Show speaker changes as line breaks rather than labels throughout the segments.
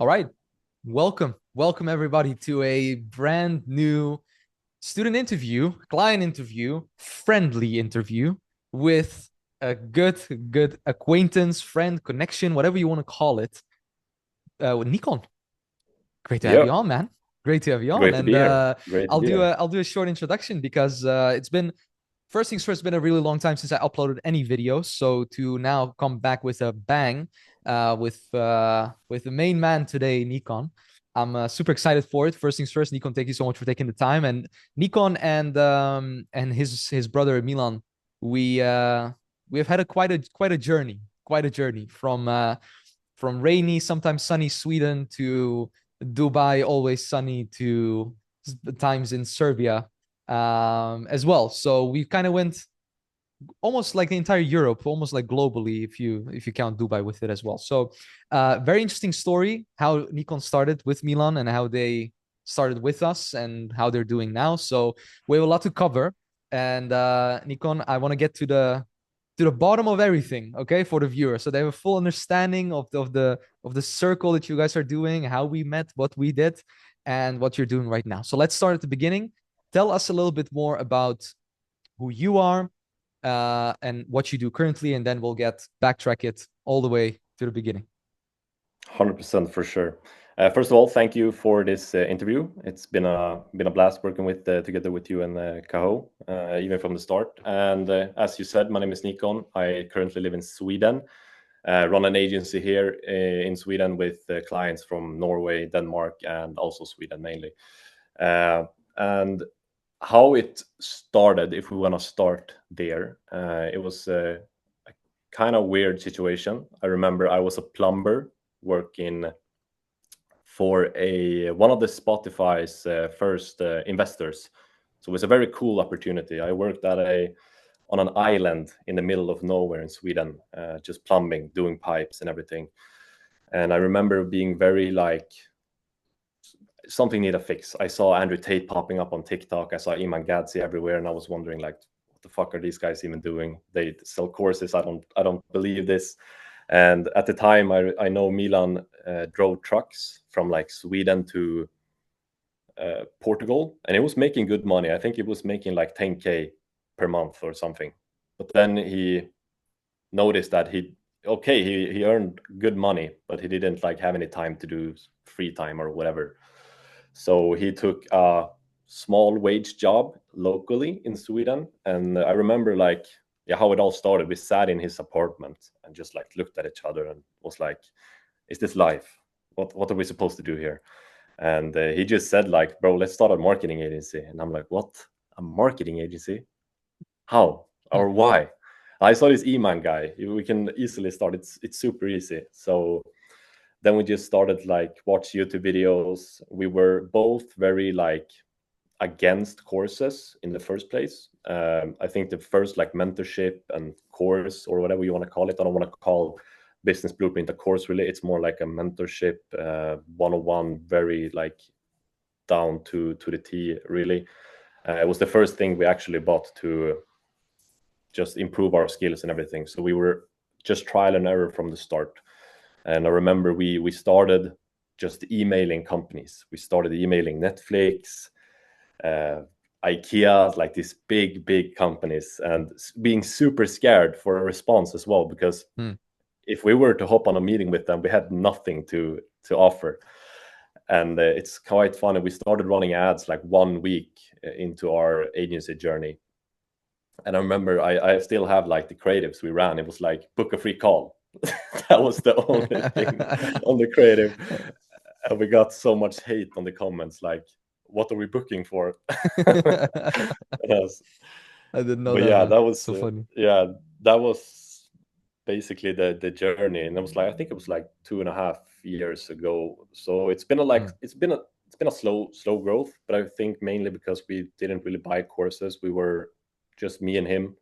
All right. Welcome everybody to a brand new student interview, client interview, friendly interview with a good acquaintance, friend, connection, whatever you want to call it, with Nikon. Great to have you
Yeah,
on, man. Great to have you on.
great to
And
be here. Great to
I'll
be
do
here.
a short introduction because it's been first things first, it's been a really long time since I uploaded any videos. So to now come back with a bang, with the main man today, Nikon. I'm super excited for it. First things first, Nikon, thank you so much for taking the time. And Nikon and his brother Milan, we have had quite a journey, from rainy, sometimes sunny Sweden to Dubai, always sunny, to times in Serbia as well. So we kind of went almost like the entire Europe, almost like globally, if you count Dubai with it as well. So, very interesting story how Nikon started with Milan and how they started with us and how they're doing now. So we have a lot to cover. And Nikon, I want to get to the bottom of everything, okay, for the viewer, so they have a full understanding of the circle that you guys are doing, how we met, what we did, and what you're doing right now. So let's start at the beginning. Tell us a little bit more about who you are, and what you do currently, and then we'll get backtrack it all the way to the beginning.
100% for sure. First of all, thank you for this interview. It's been a blast working with together with you and Kaho, even from the start. And as you said, my name is Nikon. I currently live in Sweden. Run an agency here in Sweden with clients from Norway, Denmark, and also Sweden mainly. And how it started, if we want to start there, it was a kind of weird situation. I remember I was a plumber working for a one of the Spotify's first investors. So it was a very cool opportunity. I worked on an island in the middle of nowhere in Sweden, just plumbing, doing pipes and everything. And I remember being very like, something need a fix. I saw Andrew Tate popping up on TikTok. I saw Iman Gadzi everywhere, and I was wondering like, what the fuck are these guys even doing? They sell courses. I don't believe this. And at the time, I know Milan drove trucks from like Sweden to Portugal, and he was making good money. I think he was making like 10K per month or something. But then he noticed that he earned good money, but he didn't like have any time to do free time or whatever. So he took a small wage job locally in Sweden. And I remember like, yeah, how it all started. We sat in his apartment and just like looked at each other and was like, is this life? What are we supposed to do here? And he just said like, bro, let's start a marketing agency. And I'm like, what? A marketing agency? How or why? I saw this E-man guy. We can easily start. It's super easy. So then we just started like watch YouTube videos. We were both very like against courses in the first place. I think the first like mentorship and course or whatever you want to call it. I don't want to call business blueprint a course really. It's more like a mentorship, 101, very like down to the T really. It was the first thing we actually bought to just improve our skills and everything. So we were just trial and error from the start. And I remember we started just emailing companies. We started emailing Netflix, uh, IKEA, like these big companies, and being super scared for a response as well. Because
Hmm.
if we were to hop on a meeting with them, we had nothing to offer. And it's quite funny. We started running ads like 1 week into our agency journey. And I remember I still have like the creatives we ran. It was like book a free call. That was the only thing on the creative. And we got so much hate on the comments like, what are we booking for? Yes.
I didn't know
But
that,
yeah,
man.
that was
So funny.
yeah, that was basically the journey. And it was like, I think it was like 2.5 years ago. So it's been a like
Hmm.
it's been a slow growth, but I think mainly because we didn't really buy courses. We were just me and him.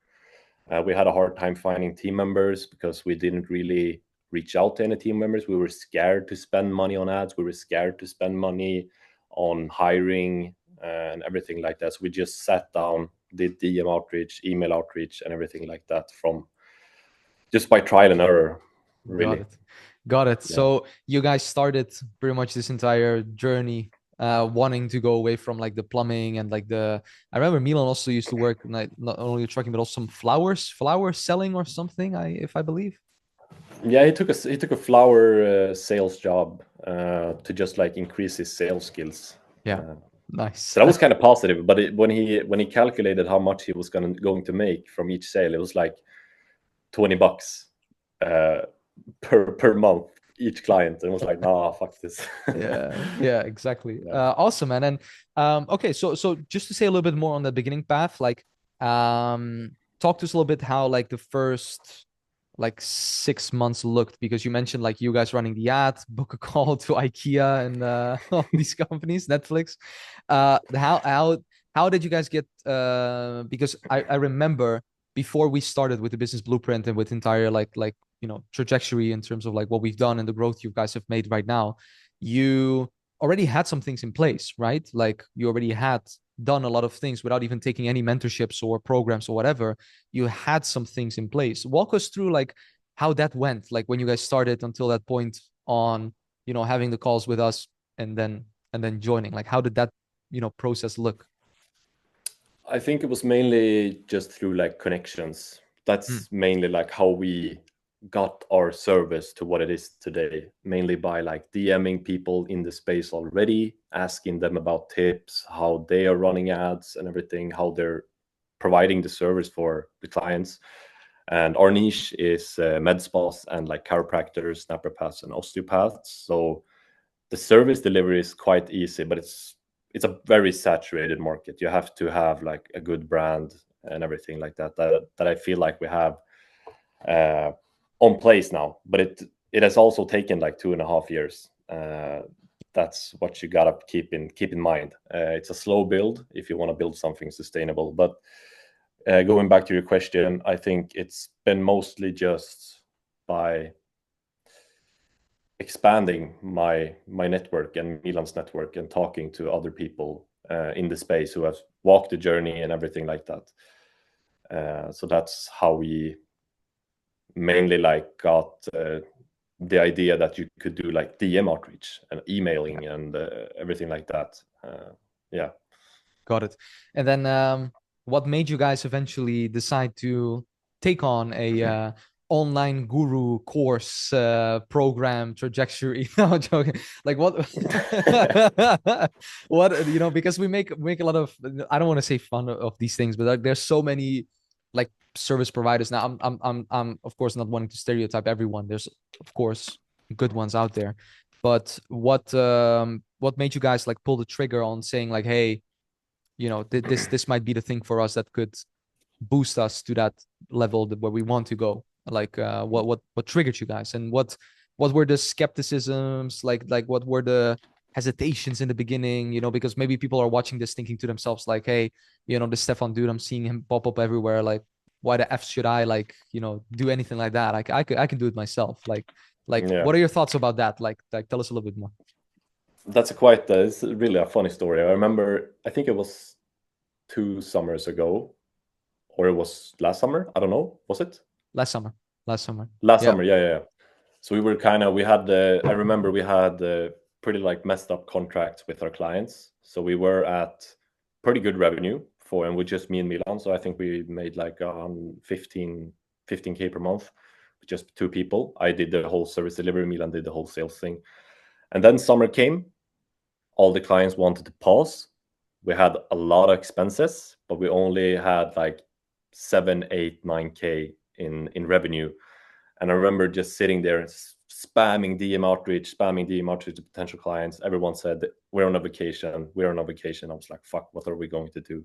We had a hard time finding team members because we didn't really reach out to any team members. We were scared to spend money on ads. We were scared to spend money on hiring and everything like that. So we just sat down, did DM outreach, email outreach, and everything like that from just by trial and error,
Got
really.
it. Got it.
Yeah.
So you guys started pretty much this entire journey wanting to go away from like the plumbing and like the I remember Milan also used to work like not only trucking but also some flower selling or something, I believe.
Yeah, he took a flower sales job to just like increase his sales skills.
Yeah.
Uh,
Nice.
so that was kind of positive. But when he calculated how much he was going to make from each sale, it was like $20 uh, per month each client, and it was like, nah, fuck this.
Yeah, exactly.
Yeah.
Awesome, man. And okay, so just to say a little bit more on the beginning path, like talk to us a little bit how like the first like 6 months looked, because you mentioned like you guys running the ad, book a call to IKEA and all these companies, Netflix. How did you guys get because I remember before we started with the business blueprint and with entire like trajectory in terms of like what we've done and the growth you guys have made right now, you already had some things in place, right? Like you already had done a lot of things without even taking any mentorships or programs or whatever. You had some things in place. Walk us through like how that went, like when you guys started until that point on, having the calls with us and then joining. Like how did that, process look?
I think it was mainly just through like connections.
Mm,
That's mainly like how we got our service to what it is today, mainly by like DMing people in the space already, asking them about tips, how they are running ads and everything, how they're providing the service for the clients. And our niche is med spas and like chiropractors, naprapaths, and osteopaths. So the service delivery is quite easy, but it's a very saturated market. You have to have like a good brand and everything like that I feel like we have uh, on place now. But it has also taken like 2.5 years. That's what you gotta keep in mind. It's a slow build if you want to build something sustainable. But going back to your question, I think it's been mostly just by expanding my network and Milan's network and talking to other people in the space who have walked the journey and everything like that. So that's how we mainly like got the idea that you could do like DM outreach and emailing and everything like that. Yeah.
got it. And then what made you guys eventually decide to take on a online guru course program trajectory? No, I'm joking. Like what what because we make a lot of, I don't want to say fun of these things, but like there's so many like service providers now. I'm of course not wanting to stereotype everyone. There's of course good ones out there. But what made you guys like pull the trigger on saying like, hey, this might be the thing for us that could boost us to that level where we want to go? Like what triggered you guys, and what were the skepticisms, like what were the hesitations in the beginning, because maybe people are watching this thinking to themselves like, hey, this Stefan dude, I'm seeing him pop up everywhere, like why the f should I like do anything like that? I can do it myself. Like
Yeah.
what are your thoughts about that? Like tell us a little bit more.
That's it's really a funny story. I remember, I think it was 2 summers ago, or it was last summer. I don't know. Was it?
Last summer.
Last
Yeah.
summer, yeah. So we had I remember we had pretty like messed up contracts with our clients. So we were at pretty good revenue and with just me and Milan. So I think we made like 15K per month with just two people. I did the whole service delivery, Milan did the whole sales thing. And then summer came, all the clients wanted to pause. We had a lot of expenses, but we only had like 7, 8, 9K in revenue. And I remember just sitting there spamming DM outreach to potential clients. Everyone said, we're on a vacation. I was like, fuck, what are we going to do?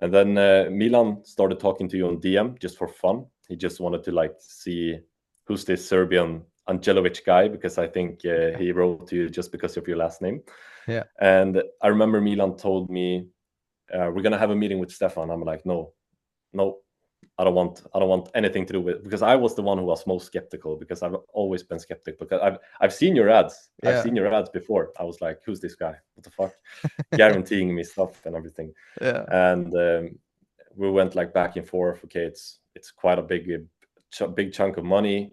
And then Milan started talking to you on DM just for fun. He just wanted to like see who's this Serbian Angelovic guy, because I think he wrote to you just because of your last name.
Yeah.
And I remember Milan told me, we're going to have a meeting with Stefan. I'm like, no, I don't want anything to do with it, because I was the one who was most skeptical, because I've always been skeptical, because I've seen your ads.
Yeah.
I've seen your ads before. I was like, who's this guy? What the fuck? Guaranteeing me stuff and everything.
Yeah.
And we went like back and forth. Okay, it's quite a big chunk of money.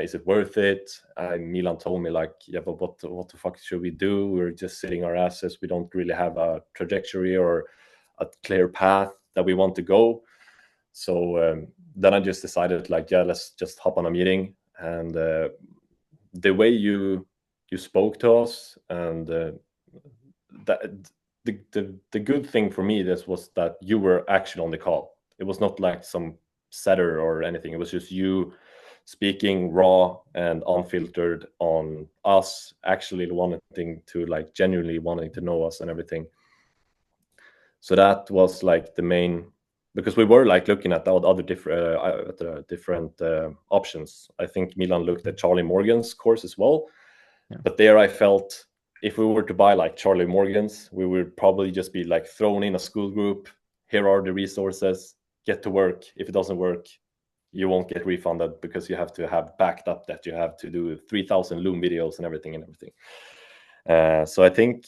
Is it worth it? Milan told me like, yeah, but what the fuck should we do? We're just sitting our asses. We don't really have a trajectory or a clear path that we want to go. So then I just decided like, yeah, let's just hop on a meeting. And the way you spoke to us, and that the good thing for me this was that you were actually on the call. It was not like some setter or anything. It was just you speaking raw and unfiltered on us, actually wanting to like genuinely wanting to know us and everything. So that was like the main, because we were like looking at the other different options. I think Milan looked at Charlie Morgan's course as well.
Yeah.
But there I felt if we were to buy like Charlie Morgan's, we would probably just be like thrown in a school group. Here are the resources, get to work. If it doesn't work, you won't get refunded because you have to have backed up that you have to do 3,000 Loom videos and everything. So I think,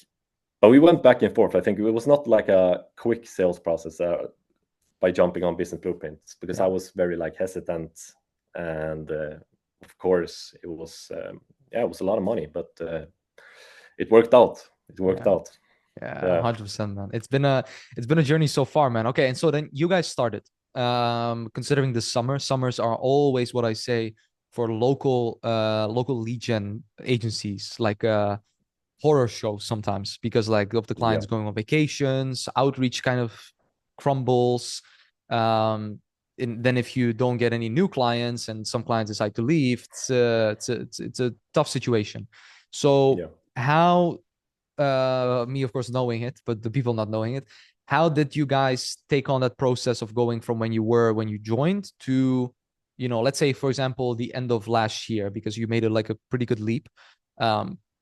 but we went back and forth. I think it was not like a quick sales process by jumping on Business Blueprints, because I was very like hesitant, and of course it was it was a lot of money, but it worked out. It worked out.
Yeah, 100%, man. It's been a journey so far, man. Okay, and so then you guys started. Considering the summers are always what I say for local lead gen agencies, like horror shows sometimes, because like of the clients going on vacations, outreach kind of crumbles. Then if you don't get any new clients and some clients decide to leave, it's a tough situation. So how me of course knowing it, but the people not knowing it, how did you guys take on that process of going from when you joined to, let's say for example the end of last year, because you made it like a pretty good leap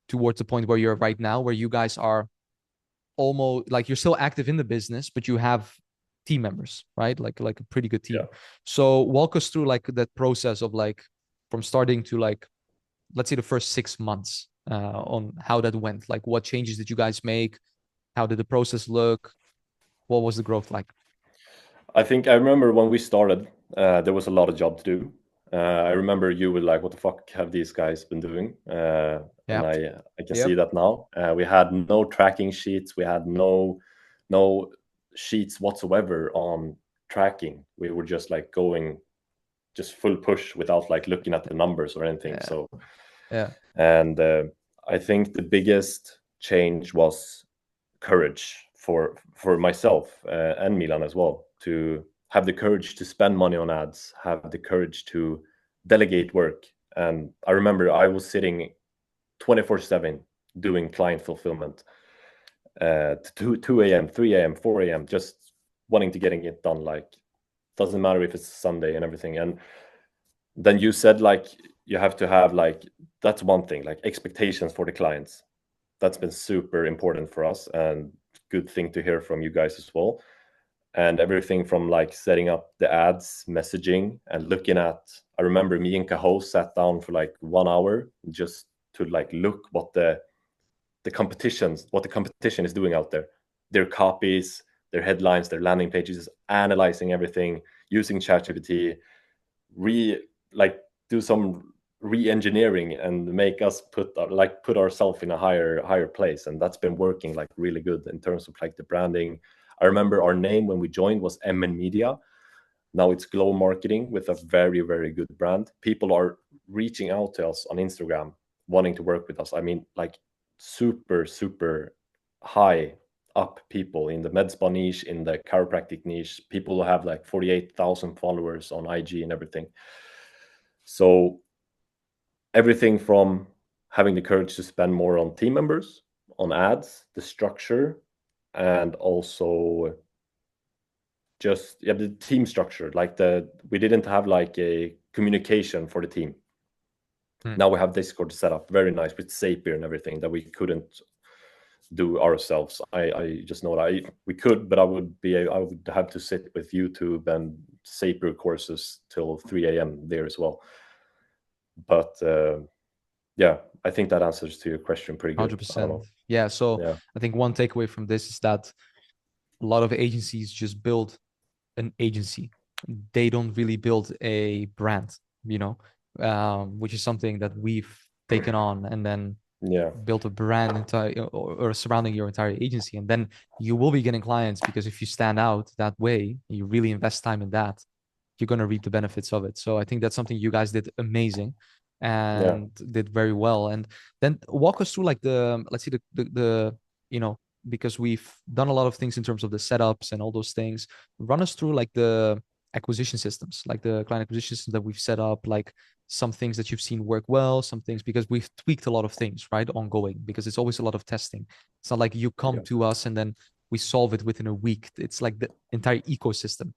towards the point where you're right now, where you guys are almost like you're still active in the business, but you have team members, right? Like a pretty good team. So walk us through like that process of like from starting to like, let's say the first 6 months on how that went. Like what changes did you guys make? How did the process look? What was the growth like?
I think I remember when we started, there was a lot of job to do. I remember you were like, "What the fuck have these guys been doing?" And I can see that now. We had no tracking sheets. We had no sheets whatsoever on tracking. We were just like going just full push without like looking at the numbers or anything. So and I think the biggest change was courage for myself and Milan as well, to have the courage to spend money on ads, have the courage to delegate work. And I remember I was sitting 24/7 doing client fulfillment to 2 a.m., 3 a.m., 4 a.m., just wanting to getting it done. Like, doesn't matter if it's Sunday and everything. And then you said like you have to have like, that's one thing, like expectations for the clients. That's been super important for us, and good thing to hear from you guys as well. And everything from like setting up the ads, messaging, and looking at, I remember me and Caho sat down for like 1 hour just to like look what the competition is doing out there, their copies, their headlines, their landing pages, analyzing everything, using ChatGPT, do some re-engineering and make us put ourselves in a higher place. And that's been working like really good in terms of like the branding. I remember our name when we joined was MN Media. Now it's Glow Marketing with a very, very good brand. People are reaching out to us on Instagram wanting to work with us. I mean, like super, super high up people in the med spa niche, in the chiropractic niche, people who have like 48,000 followers on IG and everything. So everything from having the courage to spend more on team members, on ads, the structure, and also just the team structure. Like we didn't have like a communication for the team. Now we have Discord set up, very nice, with Zapier and everything that we couldn't do ourselves. I just know that we could, but I would have to sit with YouTube and Zapier courses till 3 a.m. there as well. But yeah, I think that answers to your question pretty good.
100%. Yeah. So I think one takeaway from this is that a lot of agencies just build an agency. They don't really build a brand, which is something that we've taken on and then
Yeah.
built a brand entire or surrounding your entire agency. And then you will be getting clients because if you stand out that way, you really invest time in that, you're going to reap the benefits of it. So I think that's something you guys did amazing
Yeah.
and did very well. And then walk us through like the, let's see the you know, because we've done a lot of things in terms of the setups and all those things. Run us through like the acquisition systems, like the client acquisition system that we've set up, like some things that you've seen work well, some things, because we've tweaked a lot of things, right? Ongoing, because it's always a lot of testing. It's not like you come
Yeah.
to us and then we solve it within a week. It's like the entire ecosystem.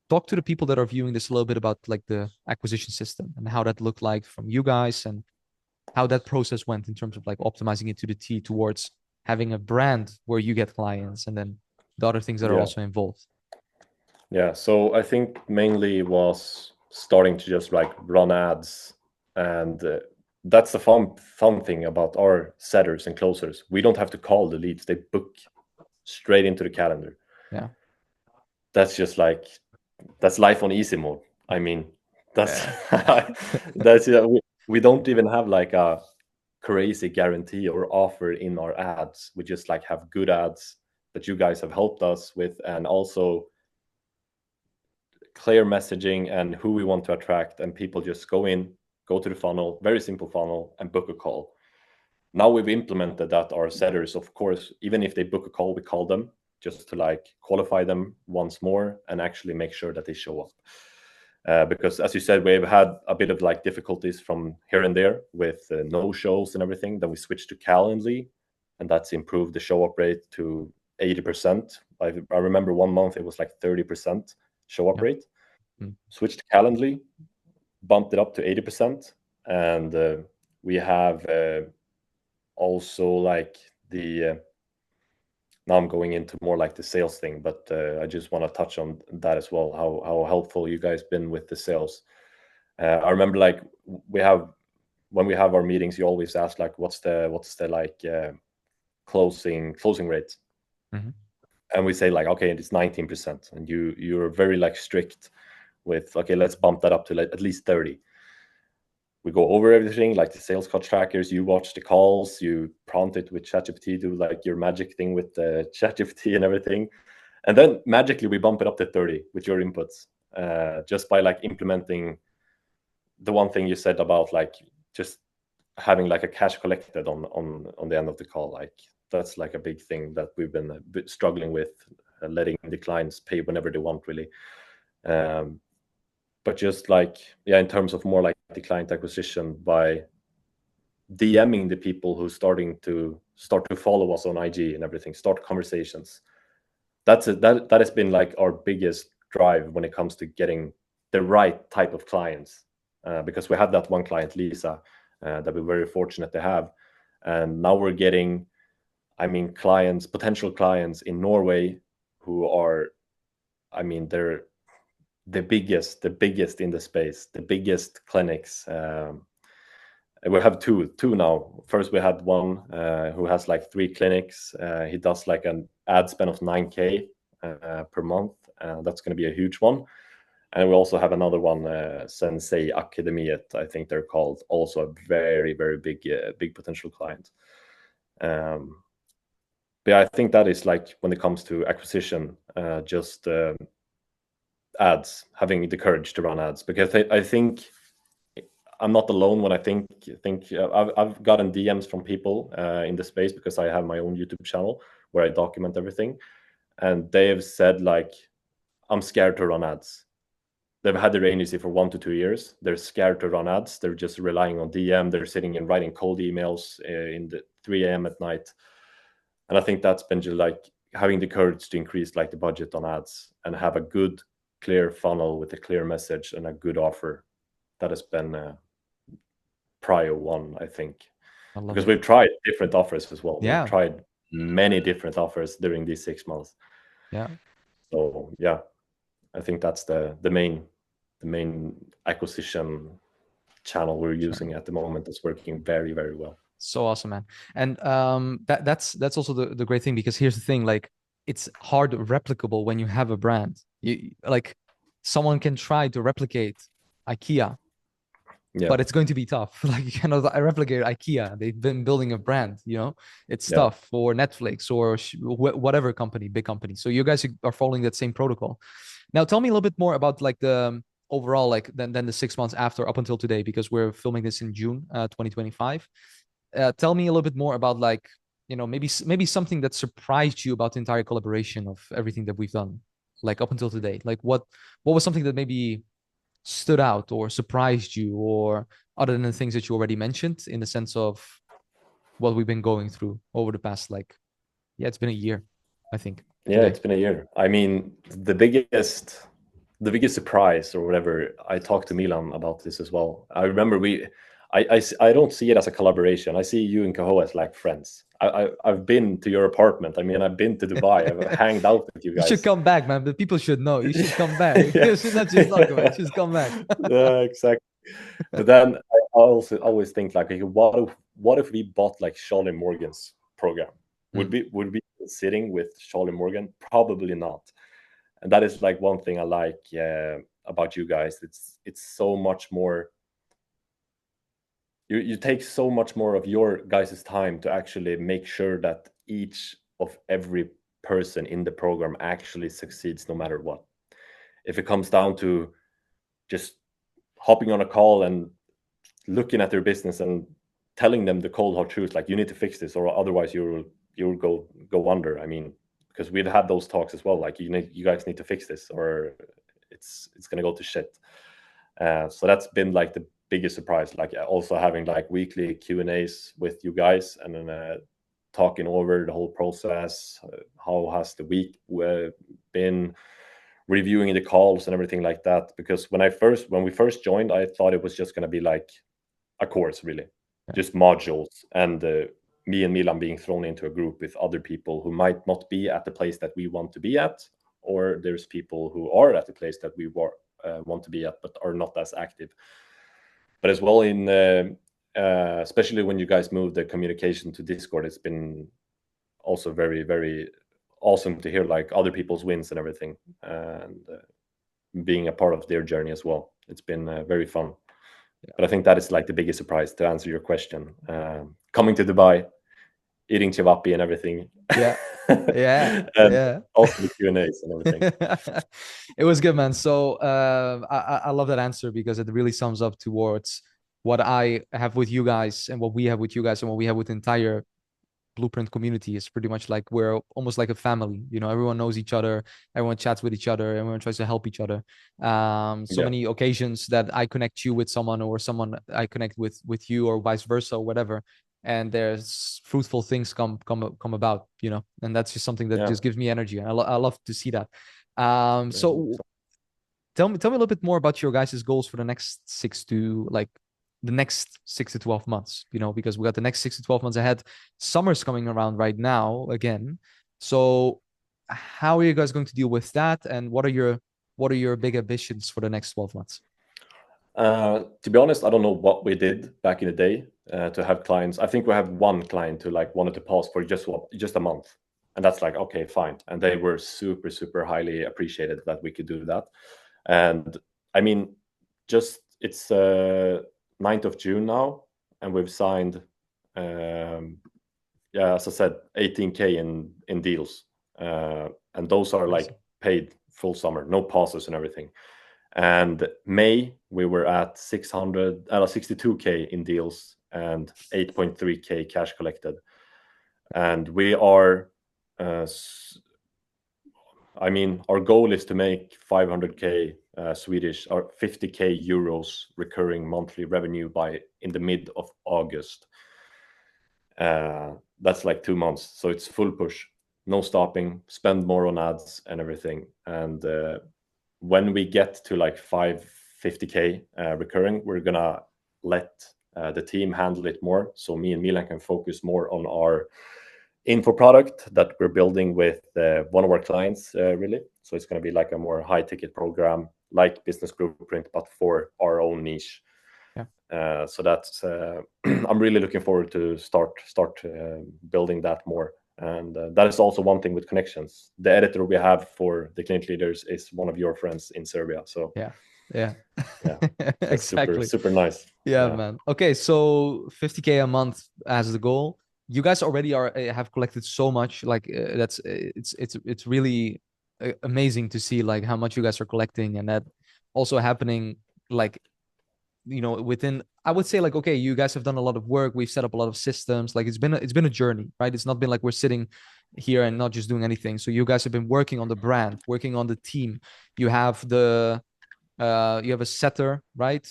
Talk to the people that are viewing this a little bit about like the acquisition system and how that looked like from you guys and how that process went in terms of like optimizing it to the T towards having a brand where you get clients and then the other things that are
Yeah.
also involved.
Yeah. So I think mainly was starting to just like run ads, and that's the fun thing about our setters and closers. We don't have to call the leads; they book straight into the calendar.
Yeah.
That's just like that's life on easy mode. I mean, that's
Yeah.
that's we don't even have like a crazy guarantee or offer in our ads. We just like have good ads that you guys have helped us with, and also clear messaging and who we want to attract, and people just go to the funnel, very simple funnel, and book a call. Now we've implemented that our setters, of course, even if they book a call, we call them just to like qualify them once more and actually make sure that they show up. Because as you said, we've had a bit of like difficulties from here and there with no shows and everything. Then we switched to Calendly, and that's improved the show up rate to 80%. I remember one month it was like 30% show up
Yeah.
rate.
Mm.
Switched to Calendly, bumped it up to 80%, and we have also like the now I'm going into more like the sales thing, but I just want to touch on that as well. How helpful you guys been with the sales. I remember like we have when we have our meetings, you always ask like what's the like closing rate,
Mm-hmm.
and we say like okay, it's 19%, and you're very like strict with okay, let's bump that up to like at least 30. We go over everything like the sales call trackers, you watch the calls, you prompt it with ChatGPT, do like your magic thing with the ChatGPT and everything, and then magically we bump it up to 30 with your inputs, just by like implementing the one thing you said about like just having like a cash collected on the end of the call. Like that's like a big thing that we've been a bit struggling with, letting the clients pay whenever they want, really. But just like yeah, in terms of more like the client acquisition by DMing the people who start to follow us on IG and everything, start conversations. That has been like our biggest drive when it comes to getting the right type of clients, because we had that one client, Lisa, that we're very fortunate to have, and now we're getting, I mean, potential clients in Norway who are, I mean, they're the biggest in the space, the biggest clinics. We have two now. First, we had one who has like 3 clinics. He does like an ad spend of 9K per month. That's going to be a huge one. And we also have another one, Sensei Akademiet, I think they're called. Also a very, very big potential client. But yeah, I think that is like when it comes to acquisition, just ads, having the courage to run ads, because I think I'm not alone when I think I've gotten DMs from people in the space because I have my own YouTube channel where I document everything, and they have said like, I'm scared to run ads. They've had their agency for 1 to 2 years. They're scared to run ads. They're just relying on DM. They're sitting and writing cold emails in the 3 a.m. at night, and I think that's been just like having the courage to increase like the budget on ads and have a good, clear funnel with a clear message and a good offer. That has been prior one, I think,
I love
because
it.
we've tried different offers as well. We've
Yeah.
tried many different offers during these 6 months.
Yeah.
So yeah, I think that's the main acquisition channel we're using at the moment. That's working very, very well.
So awesome, man. And that's also the great thing, because here's the thing, like it's hard replicable when you have a brand. You like someone can try to replicate IKEA,
Yeah.
but it's going to be tough. Like you cannot replicate IKEA. They've been building a brand, you know, it's
Yeah.
tough. Or Netflix or whatever company, big company. So you guys are following that same protocol. Now, tell me a little bit more about like the overall, like then the 6 months after up until today, because we're filming this in June 2025. Tell me a little bit more about like, you know, maybe something that surprised you about the entire collaboration of everything that we've done, like up until today. Like what was something that maybe stood out or surprised you, or other than the things that you already mentioned, in the sense of what we've been going through over the past, like, yeah, it's been a year, I think,
Yeah,
today.
it's been a year. I mean, the biggest surprise or whatever, I talked to Milan about this as well. I remember I don't see it as a collaboration. I see you and Kaho as like friends. I've been to your apartment. I mean, I've been to Dubai. I've hanged out with you
You should
guys.
come back, man. The people should know. You should come back.
Yeah.
You should not just talk about it. Just come back.
Yeah, exactly. But then I also always think like, okay, what if we bought like Charlie Morgan's program? Would
Mm.
we be sitting with Charlie Morgan? Probably not. And that is like one thing I like about you guys. It's so much more. You take so much more of your guys' time to actually make sure that each of every person in the program actually succeeds no matter what. If it comes down to just hopping on a call and looking at their business and telling them the cold hard truth, like you need to fix this or otherwise you'll go under. I mean, because we'd had those talks as well, like you guys need to fix this or it's gonna go to shit. So that's been like the biggest surprise, like also having like weekly Q&As with you guys and then talking over the whole process. How has the week been, reviewing the calls and everything like that, because when we first joined, I thought it was just going to be like a course, really, just modules, and me and Milan being thrown into a group with other people who might not be at the place that we want to be at, or there's people who are at the place that we want to be at but are not as active. But as well, in especially when you guys moved the communication to Discord, it's been also very, very awesome to hear like other people's wins and everything, and being a part of their journey as well. It's been very fun. But I think that is like the biggest surprise, to answer your question. Coming to Dubai, eating cevapi and everything.
Yeah. Yeah.
And
Yeah.
also the Q&As and everything.
It was good, man. So I love that answer because it really sums up towards what I have with you guys and what we have with you guys and what we have with the entire Blueprint community. Is pretty much like we're almost like a family. You know, everyone knows each other, everyone chats with each other, everyone tries to help each other. So
Yeah,
many occasions that I connect you with someone or someone I connect with you or vice versa or whatever, and there's fruitful things come about, you know, and that's just something that
yeah.
just gives me energy, and I love to see that.
Yeah.
So tell me a little bit more about your guys' goals for the next the next 6 to 12 months, you know, because we got the next 6 to 12 months ahead. Summer's coming around right now again. So how are you guys going to deal with that? And what are your big ambitions for the next 12 months?
To be honest, I don't know what we did back in the day to have clients. I think we have one client who like wanted to pause for just a month, and that's like okay, fine. And they were super, super highly appreciated that we could do that. And I mean, just it's 9th of June now, and we've signed, yeah, as I said, 18K in deals, and those are
Crazy.
like paid full summer, no pauses and everything. And May we were at 62K in deals and 8.3K cash collected, and we are. I mean, our goal is to make 500K Swedish or 50K euros recurring monthly revenue by in the mid of August. That's like 2 months, so it's full push, no stopping, spend more on ads and everything. And when we get to like 550K recurring, we're gonna let the team handle it more, so me and Milan can focus more on our info product that we're building with one of our clients, really. So it's going to be like a more high ticket program like Business Blueprint, but for our own niche.
Yeah.
So that's I'm really looking forward to start building that more. And that is also one thing with connections. The editor we have for the clinic leaders is one of your friends in Serbia. So
Yeah. Yeah.
Yeah, that's super
Exactly.
super nice.
Yeah,
Yeah,
man. Okay, so 50K a month as the goal. You guys already are have collected so much. Like that's it's really amazing to see like how much you guys are collecting, and that also happening like within, I would say, like, okay, you guys have done a lot of work. We've set up a lot of systems. Like it's been a journey, right? It's not been like we're sitting here and not just doing anything. So you guys have been working on the brand, working on the team. You have you have a setter, right?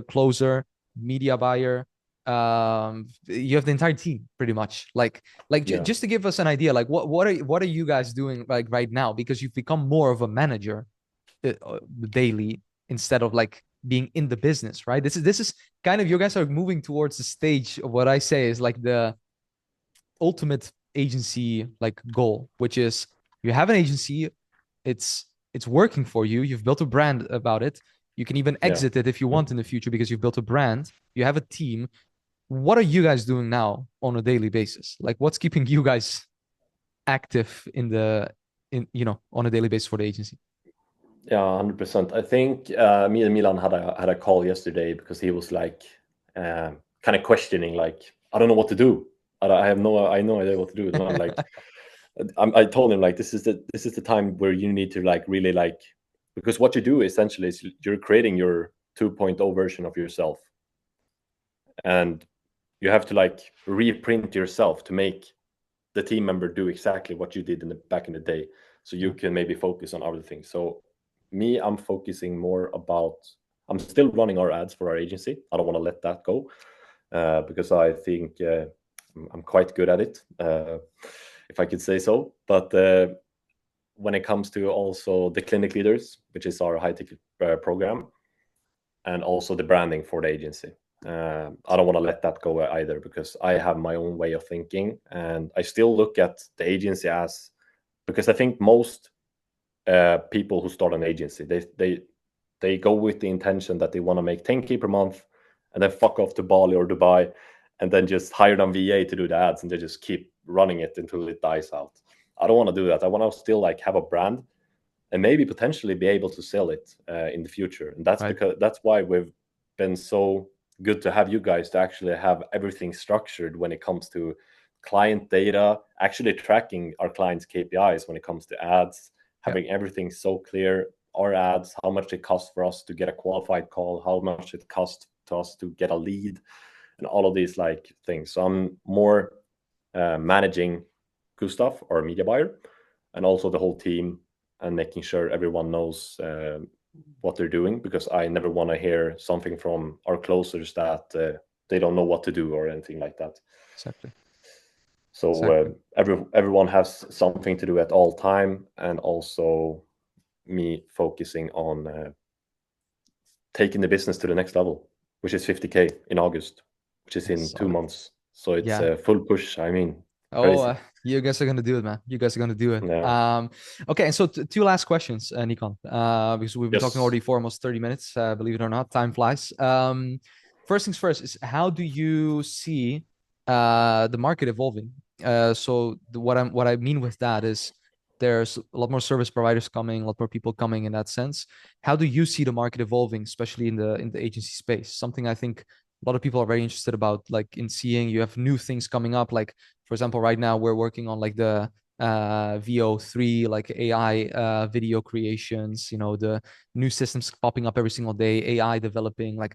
Closer, media buyer. You have the entire team pretty much.
yeah,
Just to give us an idea, like what are you guys doing like right now? Because you've become more of a manager daily instead of like being in the business, right? This is kind of, you guys are moving towards the stage of what I say is like the ultimate agency like goal, which is you have an agency, it's working for you, you've built a brand about it, you can even
yeah.
exit it if you want in the future because you've built a brand, you have a team. What are you guys doing now on a daily basis? Like what's keeping you guys active on a daily basis for the agency?
Yeah, 100%. I think me and Milan had a call yesterday because he was like kind of questioning, like, I don't know what to do. I have no idea what to do. And I'm like, I told him like this is the time where you need to like really like, because what you do essentially is you're creating your 2.0 version of yourself, and you have to like reprint yourself to make the team member do exactly what you did in the back in the day, so you
Yeah.
can maybe focus on other things. So me, I'm focusing more about, I'm still running our ads for our agency. I don't want to let that go because I think I'm quite good at it, if I could say so. But when it comes to also the clinic leaders, which is our high ticket program, and also the branding for the agency, I don't want to let that go either, because I have my own way of thinking, and I still look at the agency as, because I think most people who start an agency, they go with the intention that they want to make 10K per month and then fuck off to Bali or Dubai and then just hire them VA to do the ads, and they just keep running it until it dies out. I don't want to do that. I want to still like have a brand and maybe potentially be able to sell it in the future. And
Right.
that's why we've been so good to have you guys to actually have everything structured when it comes to client data, actually tracking our clients' KPIs when it comes to ads,
Yeah.
having everything so clear. Our ads, how much it costs for us to get a qualified call, how much it costs to us to get a lead, and all of these like things. So I'm more managing Gustav, our media buyer, and also the whole team, and making sure everyone knows what they're doing, because I never want to hear something from our closers that they don't know what to do or anything like that.
Exactly.
So
Exactly.
everyone has something to do at all time, and also me focusing on taking the business to the next level, which is 50K in August, which is in two
Solid.
months. So it's
Yeah.
a full push. I mean,
Oh,
crazy.
you guys are gonna do it, man. You guys are gonna do it.
Yeah.
Okay. And so two last questions, Nikon, because we've been talking
Yes.
already for almost 30 minutes. Believe it or not, time flies. First things first is, how do you see the market evolving? What I mean with that is there's a lot more service providers coming, a lot more people coming in that sense. How do you see the market evolving, especially in the agency space? Something I think a lot of people are very interested about, like in seeing you have new things coming up, like for example, right now we're working on like the VO3, like AI video creations, the new systems popping up every single day, AI developing. Like,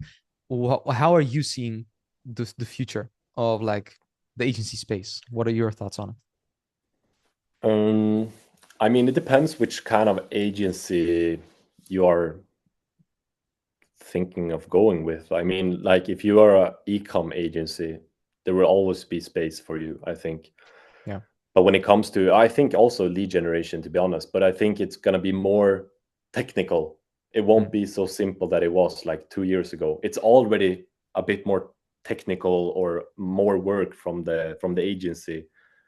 how are you seeing the future of like the agency space? What are your thoughts on it?
Um, I mean, it depends which kind of agency you are thinking of going with. I mean, like if you are a e-com agency, there will always be space for you, I think.
Yeah.
But when it comes to, I think also lead generation, to be honest, but I think it's going to be more technical. It
Mm.
won't be so simple that it was like 2 years ago. It's already a bit more technical, or more work from the agency,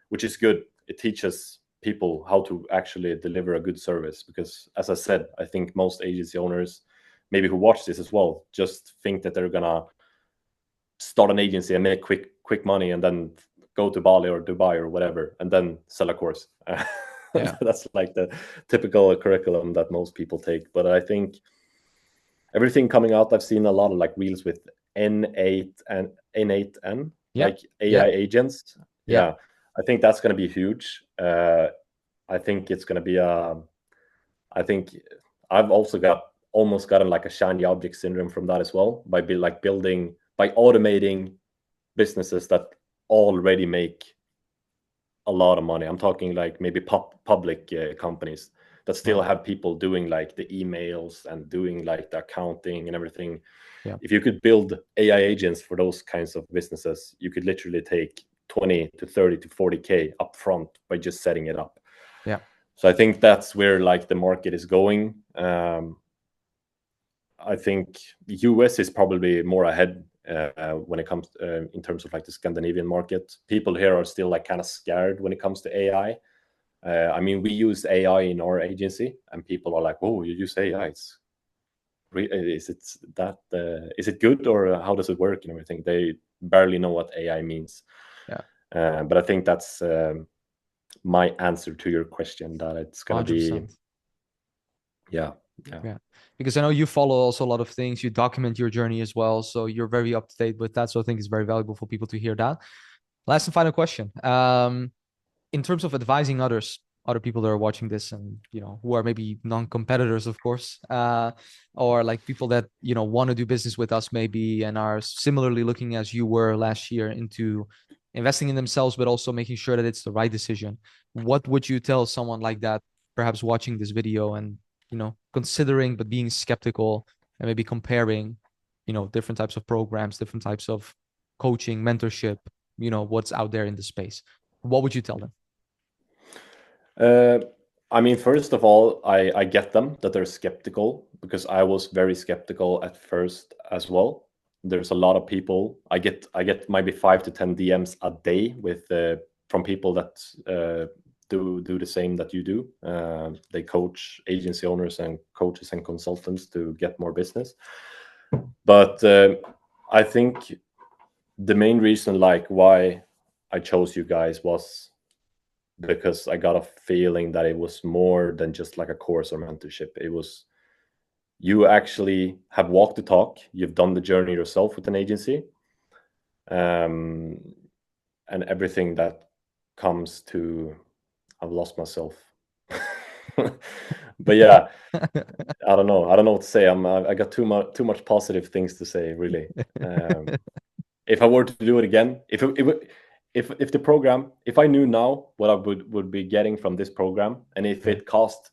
which is good. It teaches people how to actually deliver a good service, because as I said, I think most agency owners, maybe who watch this as well, just think that they're gonna start an agency and make quick money and then go to Bali or Dubai or whatever and then sell a course.
Yeah.
That's like the typical curriculum that most people take. But I think everything coming out. I've seen a lot of like reels with N8 and N8N,
Yeah,
like AI
yeah,
agents.
yeah,
Yeah, I think that's going to be huge. I think it's going to be I think I've also got almost gotten like a shiny object syndrome from that as well, by building, by automating businesses that already make a lot of money. I'm talking like maybe public companies that still
right,
have people doing like the emails and doing like the accounting and everything.
yeah,
If you could build AI agents for those kinds of businesses, you could literally take 20 to 30 to 40K upfront by just setting it up.
yeah,
So I think that's where like the market is going. I think the US is probably more ahead when it comes in terms of like the Scandinavian market. People here are still like kind of scared when it comes to AI. I mean, we use AI in our agency, and people are like, "Oh, you use AI? Is it that? Is it good, or how does it work and everything?" They barely know what AI means.
yeah,
But I think that's my answer to your question. That it's gonna be,
100%.
yeah, yeah.
Yeah, because I know you follow also a lot of things. You document your journey as well, so you're very up to date with that. So I think it's very valuable for people to hear that. Last and final question. In terms of advising others, other people that are watching this, and who are maybe non-competitors, of course, or like people that want to do business with us, maybe, and are similarly looking as you were last year into investing in themselves, but also making sure that it's the right decision. What would you tell someone like that, perhaps watching this video and considering but being skeptical and maybe comparing, different types of programs, different types of coaching, mentorship, what's out there in the space? What would you tell them?
Uh, I mean, first of all, I get them that they're skeptical, because I was very skeptical at first as well. There's a lot of people. I get maybe 5 to 10 DMs a day with from people that do the same that you do. They coach agency owners and coaches and consultants to get more business. But I think the main reason like why I chose you guys was because I got a feeling that it was more than just like a course or mentorship. It was, you actually have walked the talk, you've done the journey yourself with an agency, um, and everything that comes to, I've lost myself. But yeah, I don't know what to say. I got too much positive things to say, really. If I were to do it again, if the program, if I knew now what I would be getting from this program, and if
Yeah.
it cost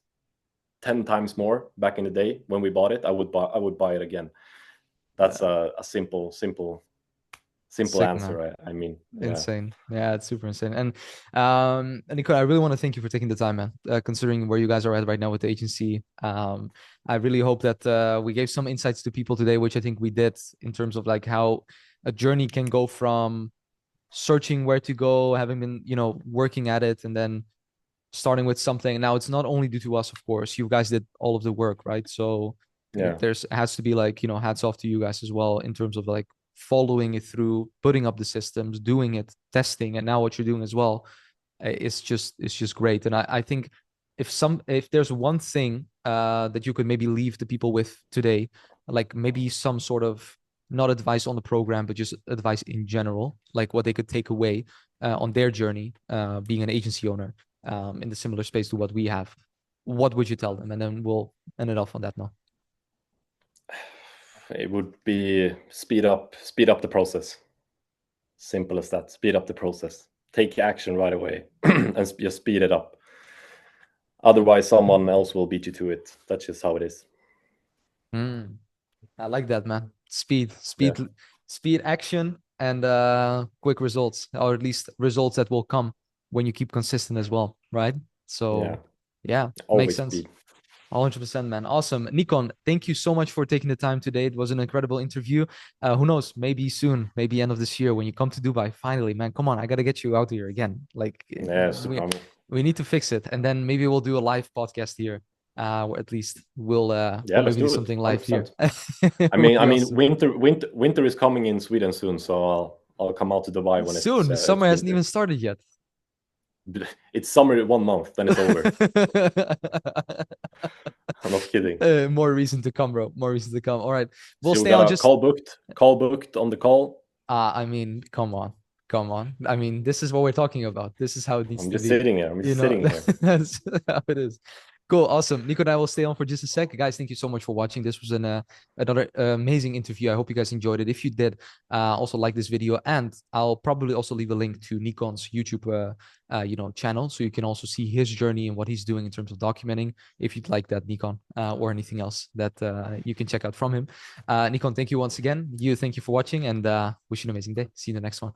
10 times more back in the day when we bought it, I would buy it again. That's a simple
Sick, man.
answer. I mean, yeah.
Insane. Yeah, it's super insane. And Nico, I really want to thank you for taking the time, man. Considering where you guys are at right now with the agency, I really hope that we gave some insights to people today, which I think we did, in terms of like how a journey can go from searching where to go, having been, working at it, and then starting with something. Now it's not only due to us, of course. You guys did all of the work, right? So
Yeah.
there's has to be like, hats off to you guys as well, in terms of like following it through, putting up the systems, doing it, testing, and now what you're doing as well. It's just great. And I think if there's one thing that you could maybe leave the people with today, like maybe some sort of, not advice on the program, but just advice in general, like what they could take away on their journey being an agency owner, in the similar space to what we have, what would you tell them? And then we'll end it off on that note.
It would be speed up the process. Simple as that. Speed up the process. Take action right away and just speed it up. Otherwise, someone else will beat you to it. That's just how it is.
Mm, I like that, man. Speed,
Yeah.
speed, speed, action, and quick results, or at least results that will come when you keep consistent as well, right?
Yeah.
So, yeah, makes
Always
sense.
speed.
100%, man. Awesome. Nikon, thank you so much for taking the time today. It was an incredible interview. Who knows? Maybe soon, maybe end of this year when you come to Dubai. Finally, man, come on. I got to get you out here again. Like,
Yeah,
we,
Superman.
we need to fix it. And then maybe we'll do a live podcast here. Or at least
Yeah,
we'll
let's
maybe do
do it.
something live here.
100%. I
Would
mean, I
be
mean,
awesome.
winter is coming in Sweden soon, so I'll come out to Dubai when
Soon.
it's
Summer hasn't
winter.
even started yet.
It's summer 1 month, then it's over. I'm not kidding.
More reason to come, bro. More reason to come. All right, we'll
So we
stay on
got a
just.
call booked on the call.
I mean, come on, come on. I mean, this is what we're talking about. This is how it needs
I'm
to
just
be.
sitting here. I'm
You
just
know,
sitting here.
that's how it is. Cool, awesome. Nico and I will stay on for just a sec. Guys, thank you so much for watching. This was another amazing interview. I hope you guys enjoyed it. If you did, also like this video, and I'll probably also leave a link to Nikon's YouTube, channel, so you can also see his journey and what he's doing in terms of documenting. If you'd like that, Nikon, or anything else that you can check out from him. Nikon, thank you once again. Thank you for watching, and wish you an amazing day. See you in the next one.